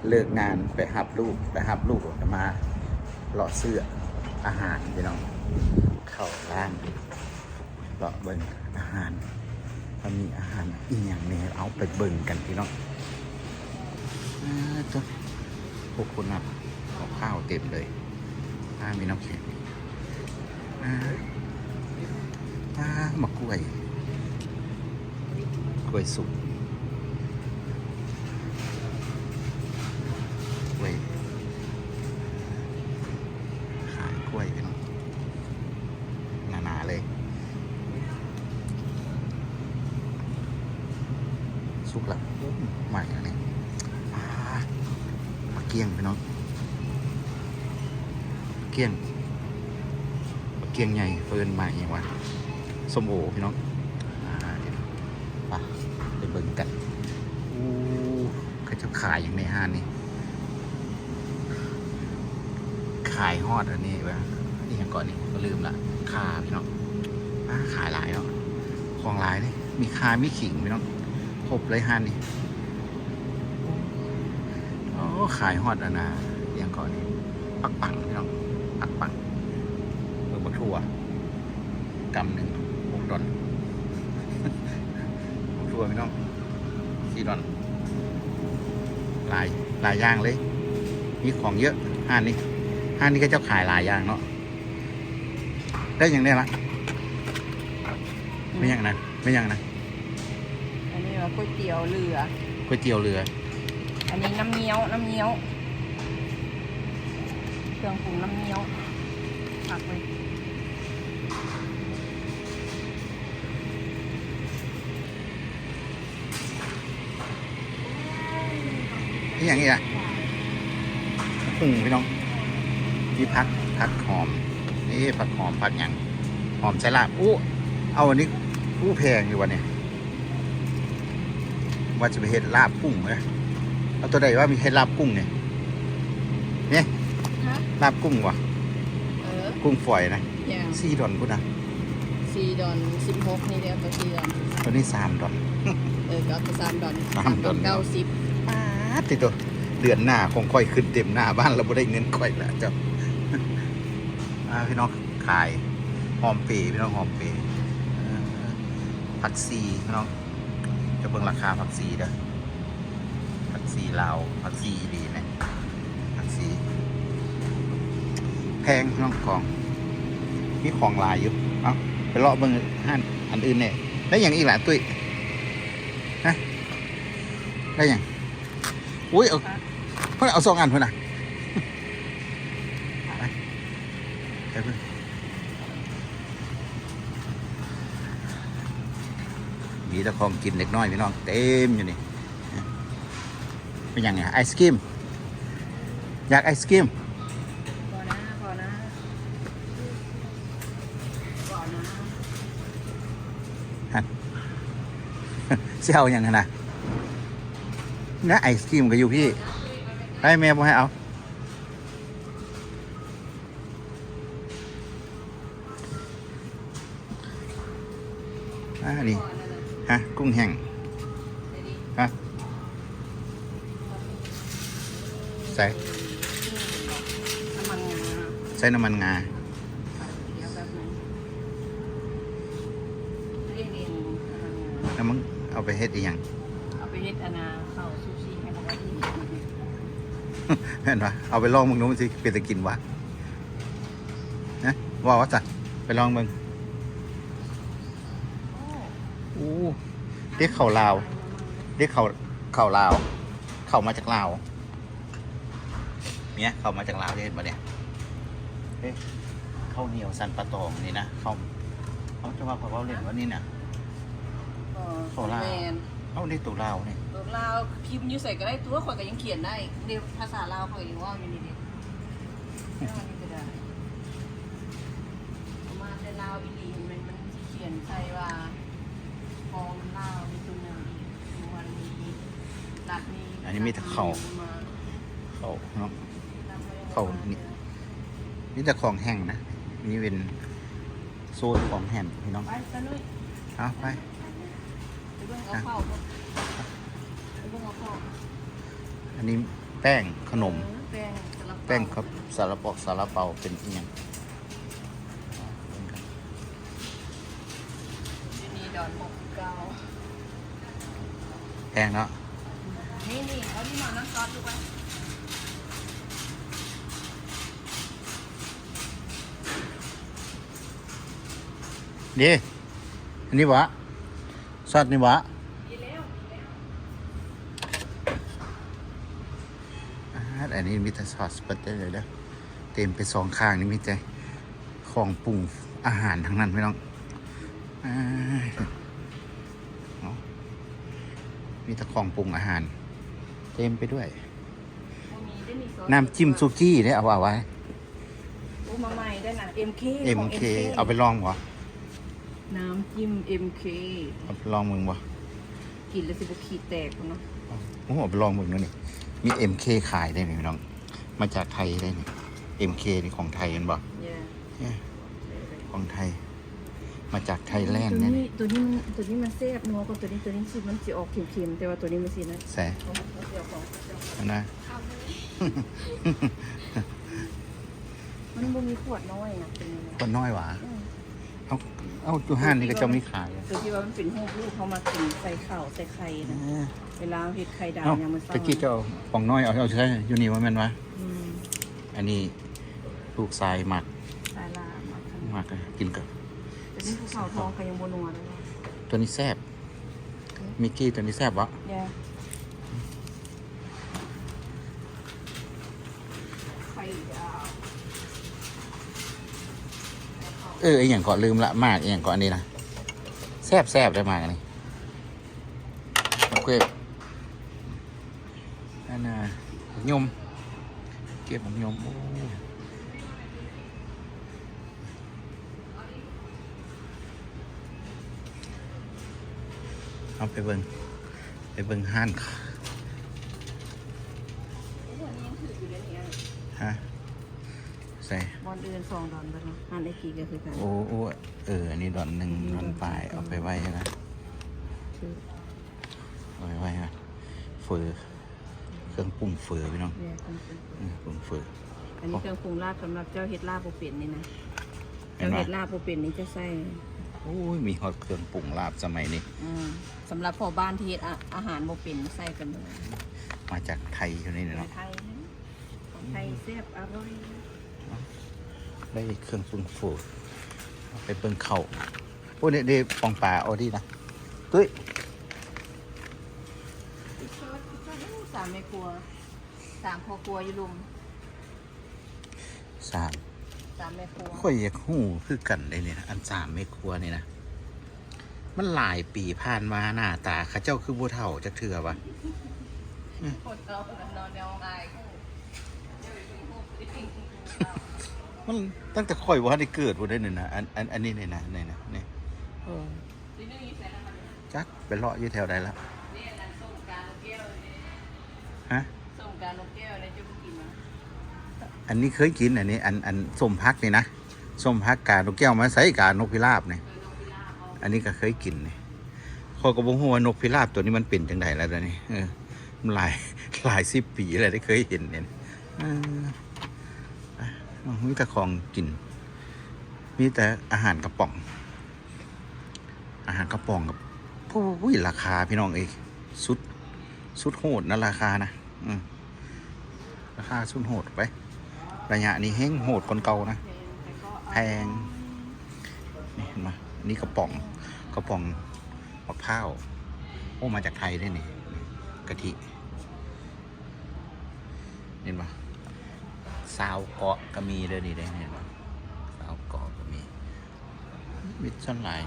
เลิกงานไปหับลูกจะมาเลาะเสื้ออาหารพี่น้องเข้าร้านเลาะเบิ่งอาหารมันมีอาหารอีหยังเนี่ยเอาไปเบิ่งกันพี่น้องจ้ะพวกคนนับข้าวเต็มเลยมีน้ำแข็งมะกล้วยสุกกล้วยขายกล้วยพี่น้องหนาๆเลยสุกแล้วใหม่แล้วเนี่ยมาเกี้ยงพี่น้องเกี้ยงใหญ่เฟิร์นใหม่ยังวะส้มโอพี่น้องไปเบิ่งกันเขาจะขายอย่างในห้างนี่ขายฮอดอันนี้วะนี่ยังก่อนนี่ก็ลืมละคาพี่น้องขายหลายเนาะของหลายนี่มีคามีขิงพี่น้องครบเลยห้างนี่ขายฮอดอันน่ะยังก่อนนี่ปักปังพี่น้องปักปังบักทั่วกำหนึ่ง6 ดอลบักทั่วพี่น้อง4 ดอลหลายอย่างเลยมีของเยอะห้างนี้ก็เจ้าขายหลายอย่างเนาะได้อย่างนี้ละไม่ยังนะอันนี้ว่าก๋วยเตี๋ยวเรือ อันนี้น้ำเงี้ยวเครื่องปรุงน้ำเงี้ยวผักเลยนี่อย่างนี้อ่ะพี่น้องนี่ผักหอมนี่ผักหอมผักอย่างหอมใส่ลาบเอาอันนี้แพงอยู่วันนี้ว่าจะไปเห็ดลาบกุ้งเลยเอาตัวใดว่ามีเห็ดลาบกุ้งเนี่ยลาบกุ้งวะกุ้งฝอยนะ4 ดอลพุ่นนะ4 ดอล16นี่เดียวตัว4 ดอลตัวนี้3 ดอลก็ตัว3 ดอล90ติดตัวเดือนหน้าคงค่อยขึ้นเต็มหน้าบ้านเราไม่ได้เงินค่อยละจ้ะพี่น้องขายหอมปีพี่น้องหอมปีผักซีพี่น้องจะเบิ่งราคาผักซีเด้อผักซีลาวผักซีดีไหมผักซีแพงพี่น้องของมีของหลายอยู่เอาไปเลาะเบิ่งห้างอันอื่นเนี่ยได้อย่างอีกหลายตุ้ยฮะได้อย่างอุ้ยเพื่อนเอา2 อันเพื่อนนะไปเพื่อนมีแต่ของกินเล็กน้อยพี่น้องเต็มอยู่นี่เป็นยังไงไอศกรีมอยากไอศกรีมพอนะเสี่ยวยังไงนะไอศกรีมก็อยู่พี่ให้แม่บอกให้เอานี่กุ้งแห้งใส่น้ำมันงาแล้วมึงเอาไปเฮ็ดอีกอย่างเอาไปเฮ็ดอนาข้าวซูชิให้มันได้เห็นปะเอาไปลองมึงนู้นสิเป็นตะกินวะนะว่าจ้ะไปลองมึงเรียกเข่าลาวเรียกเข่าลาวเข่ามาจากลาวเนี่ยเข่ามาจากลาวเห็นปะเนี่ยข้าวเหนียวสันปะตองนี่นะเขาจะว่าเขาเรียกว่านี่นะเข่าลาวเอาได้ตัวลาวเนี่ยตัวลาวพิมพ์อยู่ใส่ก็ได้ตัวข่อยก็ยังเขียนได้เดี๋ยวภาษาลาวข่อยยังว่าอยู่นี่เด็กมาแต่ลาวอีหลีมันเขียนใส่ว่าฟองลาวมีตัวหนึ่งวันนี้รัดนี้อันนี้มีแต่เข่าเนาะเข่านี่แต่ของแห้งนะนี่เป็นโซนของแห้งพี่น้องเอาไปอันนี้ แป้งขนม แป้งสลับ แป้งครับสาลาเปาเป็นอีหยัง ที่นี่ดอนหมกเกา แพงเนาะ นี่เขาที่มาน้ำซอสดูไป ดีอันนี้วะซอสนี่วะ ดีแล้ว อันนี้มีแต่ซอสเปิดได้เลยเด้อเต็มไปสองข้างนี่มีแต่ของปรุงอาหารทั้งนั้นไม่ต้องเอามีแต่ของปรุงอาหาร เต็มไปด้วย น้ำจิ้มซุกี้เนี่ยเอาไว้ โอ้มาใหม่ได้นะ MK ของ MK เอาไปลองวะ น้ำจิ้ม MK เอาไปลองมึงวะ กินแล้วสิบขีดแตกเนาะ โอ้โหเอาไปลองมึงนั่นนี่มี MK ขายได้ไหมพี่น้อง มาจากไทยได้นี่ MK นี่ของไทยกันบ่ เนี่ย ของไทย มาจากไทยแลนด์เนี่ย ตัวนี้มันแซ่บนัวกว่าตัวนี้สิมันสิออกเค็มๆแต่ว่าตัวนี้มันสินะ แซ่นะ มันบ่มีขวดน้อยนะเป็นยังไง คนน้อยหวะเอาจูฮันนี่ก็จะไม่ขาย ตัวที่ว่ามันเป็นลูกเขามากินใส่ข้าวใส่ไข่นะเวลาเฮ็ดไข่ดาว เอ้า ยังมันเศร้า ตะกี้เจ้าของน้อยเอาใช้อยู่นี่ว่าแม่นวะ อืม อันนี้ลูกทรายหมัก สายลามาขนาด หมักกินกับ แต่นี่ภูเขาทองก็ยังบ่นัวเลยนะ ตัวนี้แซ่บมิกกี้ตัวนี้แซ่บวะ เนี่ยไข่ดาว ไออย่างเกาะลืมละมากไออย่างเกาะอันนี้นะแซ่บได้มากอันนี้โอเคนั่นน่ะยมเก็บของยมโอ้เอาไปเบิ่งห้าน วันนี้ยังถืออยู่เลยเนี่ย ฮะใส่ บอลเดือน2 ดอนไปเนาะอันไอกีก็คือกัน โอ้อันนี้ดอนหนึ่งดอนปลายเอาไปไว้นะ คือ เอาไปไว้ฮะเฟือเครื่องปรุงเฟือพี่น้อง เนี่ยคน ปรุงเฟือ อันนี้เครื่องปรุงลาบสำหรับเจ้าเฮ็ดลาบบ่เป็นนี่นะ เห็น เจ้า ปะ เฮ็ดลาบบ่เป็นนี่จะใส่ โอ้ยมีฮอตเครื่องปรุงลาบสมัยนี้ สำหรับพ่อบ้านที่เฮ็ดอาหารบ่เป็นใส่กันเลย มาจากไทยอยู่นี่ ใน เนาะ ไทยนะของไทยแซ่บอร่อย ได้เครื่องปรุงฟูดเอาไปเบิ่งเข่าโอ้เนี่ยปองปลาเอาดีนะตุ้ย 3 แม่ครัว3พ่อครัวอยู่ลุม สาม 3 แม่ครัว ค่อยอยากหู้คือกันเลยเนี่ยนะอันสามไม่ครัวนี่นะมันหลายปีผ่านมาหน้าตาเข้าเจ้าคือบัวเถ่าจะเถื่อวะ คนเรานอนแนวอาย มันตั้งแต่ค่อยว่าได้เกิดว่าได้เนี่ยนะอันนี้เนี่ยนะเนี่ยนะเนี่ยจักไปเลาะอยู่แถวใดละฮะ ส่งการนกแก้วในจุดกินมา อันนี้เคยกินอันนี้อันส้มพักนี่นะส้มพักกานกแก้วมาใส่กานกพิราบเนี่ยอันนี้ก็เคยกินเนี่ยข้อยก็บอกว่านกพิราบตัวนี้มันเป็นจังไดแล้วตัวนี้มันหลาย10 ปีแล้วได้เคยเห็นเนี่ยมีแต่ของกิน มีแต่อาหารกระป๋อง อาหารกระป๋องกับผู้ราคาพี่น้องเองสุดโหดนะราคานะราคาสุดโหดไประยะนี้แห้งโหดคนเก่านะแพงนี่เห็นไหมนี่กระป๋องมะพร้าวโอ้มาจากไทยได้นี่กะทิเห็นไหมซาวเกาะก็มีเลยนี่ได้เห็นไหมซาวเกาะก็มีมิดชั้นหลาย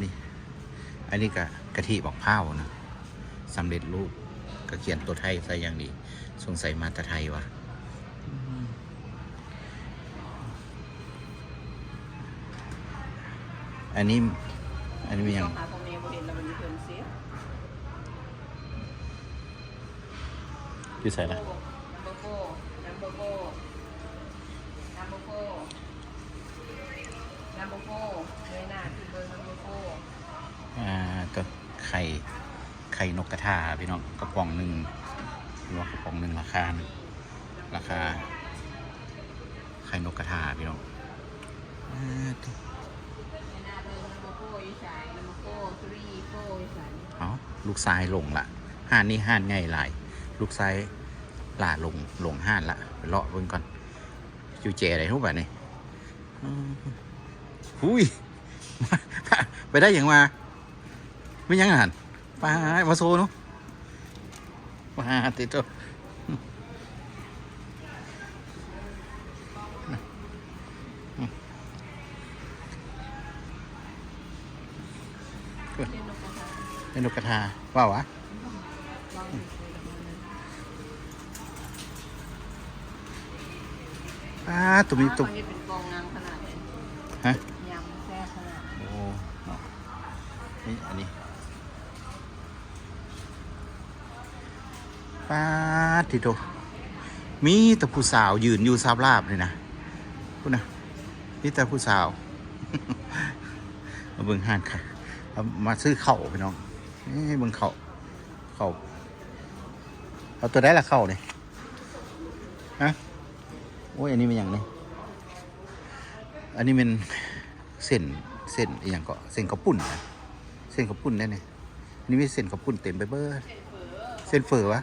นี่อันนี้กะทิบอกพร้าวนะสำเร็จรูปก็เขียนตัวไทยใส่อย่างดีสงสัยมาแต่ไทยวะอันนี้มีอย่าง หาของเมย์บ่เห็นแล้วมันเพิ่นเสีย อยู่ใส่ละ น้ำโบโก้น้ำโบโก้น้ำโบโก้น้ำโบโก้เงยหน้าคือเบอร์น้ำโบโก้ ก็ไข่นกกระทาพี่น้องกระป๋องหนึ่ง รวมกระป๋องหนึ่งราคาไข่นกกระทาพี่น้อง เอาลูกชายลงละห้านนี่ห้านใหญ่หลายลูกชายหล่าลงห้านละไปเลาะเบิ่งก่อนจูเจอะไรทุกแบบนี้หุ้ย ไปได้อย่างมาไม่ยังหันมาโซเนาะมาติดตัวเป็นนกกระทาว่าวะตัวนี้ตัวเป็นกองงามขนาดไหน ฮะ ยำแซ่ขนาด โอ้นี่อันนี้ติโตมีแต่ผู้สาวยืนอยู่ซาบลาบเลยนะคุณนะนี่แต่ผู้สาว มาเบิ่งห้านค่ะมาซื้อเข่าพี่น้องเบิ่งเข่าเอาตัวได้ละเข่าเนี่ยฮะโอ้ยอันนี้เป็นอย่างนี้อันนี้เป็นเส้นอย่างก็เส้นข้าวปุ้นนะเส้นข้าวปุ้นได้เนี่ยอันนี้มีเส้นข้าวปุ้นเต็มไปเบ้อเส้นเฝอวะ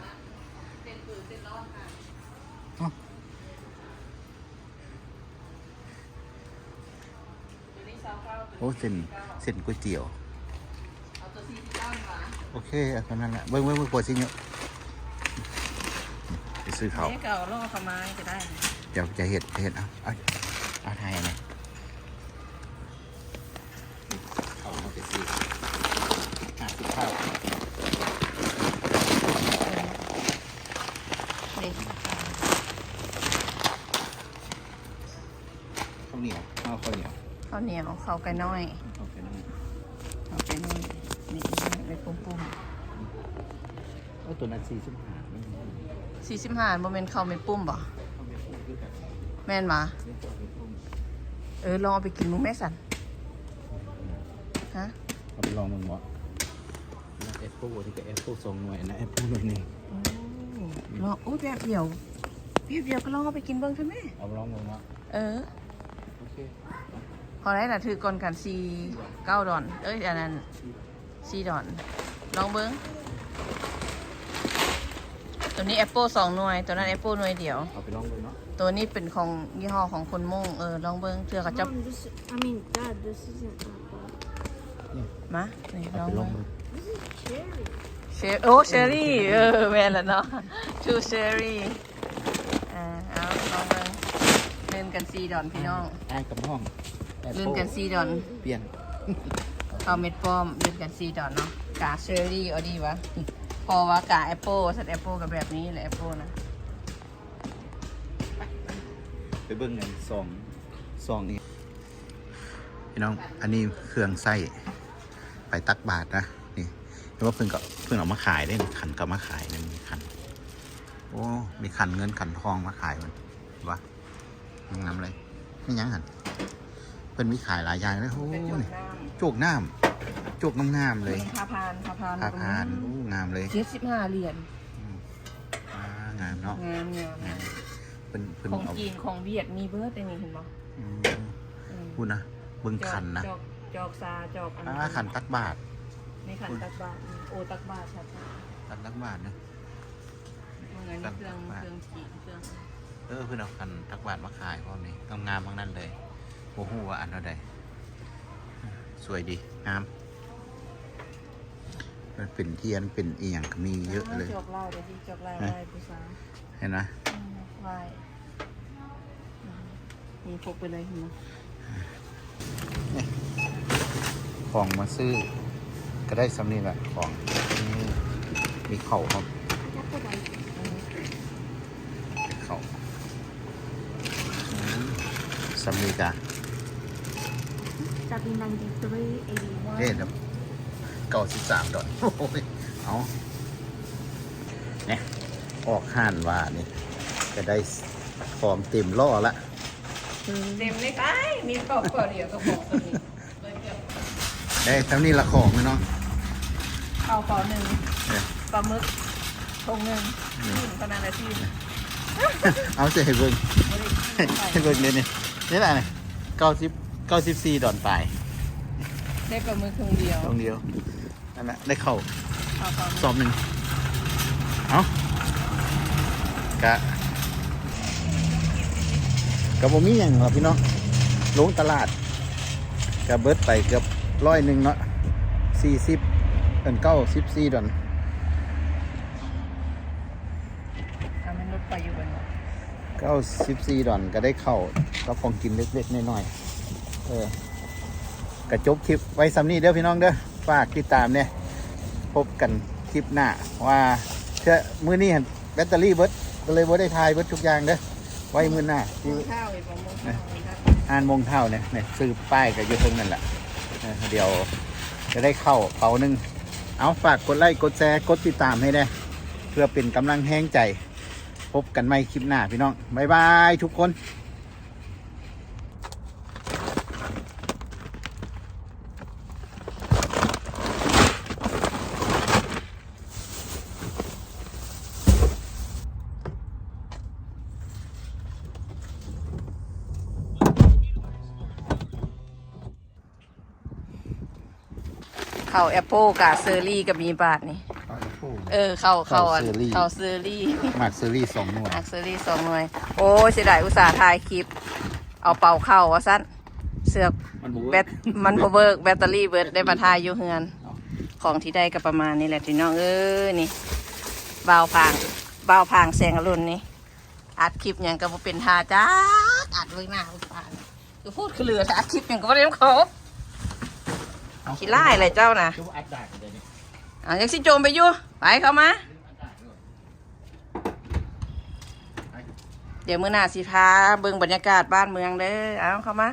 โอ้เส้นก๋วยเตี๋ยวโอเคเอาเท่านั้นแหละเบิ่งปวดสิเนี่ยไปซื้อเขาเก่าล่อขม้จะได้เดี๋ยวจะเห็ดเอาไทยอะไรเขาไปซื้อ50 ข้าวข้าวเหนียวข้าวเหนียวข้าวไก่น้อยนี่ไปปุ้มตัวนั้น45 โมเมนต์ข้าวไม่ปุ้มบ่แม่นมาลองเอาไปกินมึงแม่สันฮะเอาไปลองมึงหมดแอปเปิลที่กับแอปเปิล2 หน่วยนะแอปเปิลหน่วยนึงลองแบบเดียวก็ลองเอาไปกินเบิ้งใช่ไหมเอาลองมึงเนาะโอเคพอได้น่ะถือก่อนกัน9 ดอนอันนั้น4 ดอนลองเบิ้งตัวนี้แอปเปิล2 หน่วยตัวนั้นแอปเปิลหน่วยเดียวเอาไปลองดูเนาะตัวนี้เป็นของยี่ห้อของคนม่งลองเบิ้งเชื่อเขาจะDad, this isn't apple. มานี่ลองเบิ้ง This is cherry. เชอรี่แม่นแล้วเนาะชูเชอรี่เอาลองเบิ้งเล่นกัน4 ดอนพี่น้องกับห้องเล่นกัน4 ดอนเปลี่ยนเอาเม็ดป้อมเล่นกัน4 ดอนเนาะกาเชอรี่เอาดีวะพอว่ากาแอปเปิลสัตว์แอปเปิลกับแบบนี้แหละแอปเปิลนะไปเบิ้งเงินซองนี้พี่น้องอันนี้เครื่องไส้ไปตักบาทนะนี่เพราะว่าเพิ่งเอามาขายได้ขันก็มาขายนะมีขันโอ้มีขันเงินขันทองมาขายมันวะงามเลยไม่ยั้งหันเป็นมีขายหลายอย่างเลยโอ้นี่โจกน้ำงามเลยพาพานโอ้งามเลย75 เหรียญงามเนาะงามเป็นของจีนของเวียดมีเบิร์ดได้นี่เห็นไหมพูดนะเบิ้งขันนะจอกซาจอกขันตักบาทนี่ขันตักบาทตักบาทชัดขันตักบาทนะเงินเครื่องจีนเครื่องเพื่อนเอาขันตักบาทมาขายพวกนี้งามๆทั้งนั้นเลยโอ้โหว่าอันใดสวยดีงามมันเป็นเทียนเป็นเอียงก็มีเยอะเลยจอกเหล้าเดี๋ยวที่จอกเหล้าได้ผู้สาวเห็นไหมไหวมีพกไปเลยเห็นไหมของมาซื้อก็ได้สำนีแหละของมีเข่าครับเข่าสำนีจ้ะจาก93 81 เด็ดครับ93 ดอลโอ้ยเอาเนี่ยออกห้านว่านี่จะได้ของเต็มล่อละเต็มเลยค่ะมีกรอบเดียวก็บอกตัวนี้ได้ทั้งนี้ละของเลยเนาะเอาปอ1ปลาหมึก ทงหนึ่งขนาดไหนที่ เอาเสียให้เบิ่ง ไม่ได้ ให้เบิ่งเนี่ยนี่แหละเนี่ย94 ดอนปลาย ได้กับมือครึ่งเดียว ตรงเดียวนั่นแหละได้เข้า เอาความ สอบหนึ่งเอากะบ่มีอย่างหรอกพี่น้องลงตลาดกะเบิดไปเกือบ100เนาะ40เป็น94 ดอน ทำให้รถไฟอยู่บนนั้น 94 ดอนก็ได้เข้าก็ของกินเล็กๆน้อยๆกระจบคลิปไว้ซ้ำนี้เด้อพี่น้องเด้อฝากติดตามเนี่ยพบกันคลิปหน้าว่าเชื่อมื้อนี้เห็นแบตเตอรี่เบิดก็เลยบ่ได้ทายเบิดทุกอย่างเด้อไว้มื้อหน้าที่ ข้าวเห็นบ่มงข้าวเห็นครับ อ่านโมงเท่าเนี่ยซื้อป้ายกับยูทูบนั่นแหละเดี๋ยวจะได้เข้าเป๋าหนึ่งเอาฝากกดไลค์กดแชร์กดติดตามให้ได้เพื่อเป็นกำลังแห้งใจ พบกันใหม่คลิปหน้าพี่น้องบ๊ายบายทุกคนข้าวแอปเปิลกับเซอร์รี่กับมีบาทนี่ข้าวอันข้าวเซอร์รี่ หมากเซอรี่2 หน่วย อักเซอรี่2 หน่วยโอ้ยเสียดายอุตส่าห์ถ่ายคลิป เอาเป่าเข้าว่าสั้นเสือกแบตมันบ่เบิกแบตเตอรี่เบิดได้มาถ่ายอยู่เฮือน ของที่ได้ก็ประมาณนี้แหละพี่น้องนี่บ่าวพางแสงอรุณนี่อัดคลิปหยังก็บ่เป็นท่าจ้าอัดไว้หน้าอุตส่าห์คือพูดคือเหลือแต่อัดคลิปหยังก็บ่ได้ของเขาขี้ไล่อะไรเจ้าน่ะยังสิโจมไปอยู่ไปเข้ามา เดี๋ยวมื้อหน้าสิพาเบิ่งบรรยากาศบ้านเมืองเด้อเอาเข้ามา